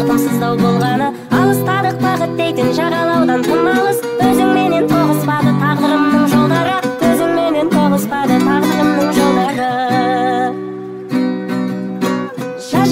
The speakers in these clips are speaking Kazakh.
тартымсыздау болғаны, алыстадық бақыт дейтін жағалаудан тым алыс. Өзіңменен тоғыспады тағдырымның жолдары, өзіңменен тоғыспады тағдырымның жолдары.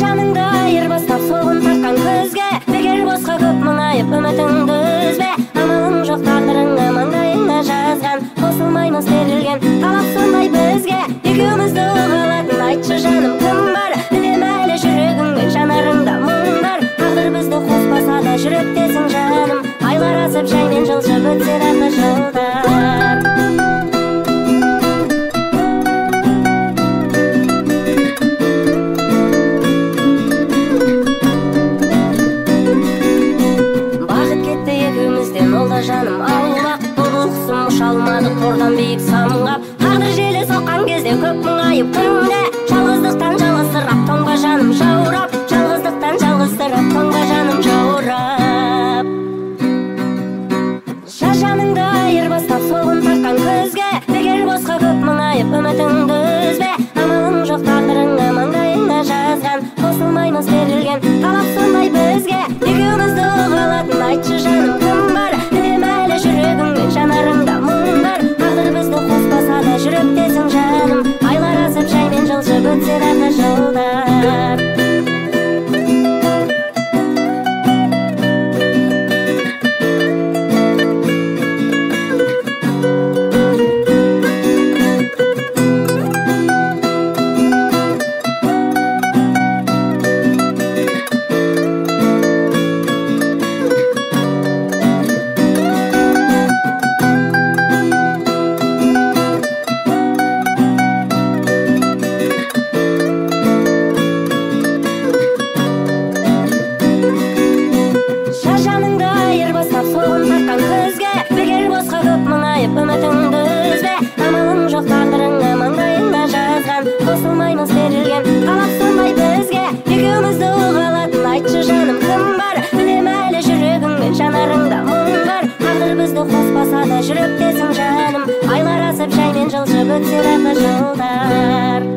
Жаныңды айырбастап соғын тартқан көзге, бекер босқа көп мұңайып үмітіңді үзбе. Амалың жоқ тағдырыңа маңдайыңа жазған, қосылмаймыз берілген талап сондай бізге. Екеумізді қалатын айтшы жаным кім бар, білем әлі жүрегіңмен жанарыңда мұң бар. Тағдыр бізді қоспаса да жүректесің жаным, айлар асып жаймен жылжып өтсе дағы жылдар. Жаным аулақ, бұлбұлқсым ұша алмадық тордан биік самғап. Тағдыр желі соққан кезде көп мұңайып күнде, жалғыздықтан жалғыздырап тоңға жаным жаурап, жалғыздықтан жалғыздырап тоңға жаным жаурап. Жаныңды айырбастап соғын тартқан көзге, бекер босқа көп мұңайып үмітіңді үзбе. Амалың жоқ тағдырыңа маңдайыңа жазған, қосылмаймыз берілген талап сондай бізге. Екеумізді қалатын айтшы жаным кім бар, жүрегіңмен жанарыңда мұң бар. Тағдыр бізді қоспаса да жүректесің жаным, айлар асып жаймен жылжып өтсе дағы жылдар. Үмітіңді үзбе, амалың жоқ тағдырыңа маңдайыңа жазған, қосылмаймыз берілген талап сондай бізге. Екеумізді қалатын айтшы жаным кім бар, білем әлі жүрегіңмен жанарыңда мұң бар. Тағдыр бізді қоспаса да жүректесің жаным, айлар асып жаймен жылжып өтсе дағы жылдар.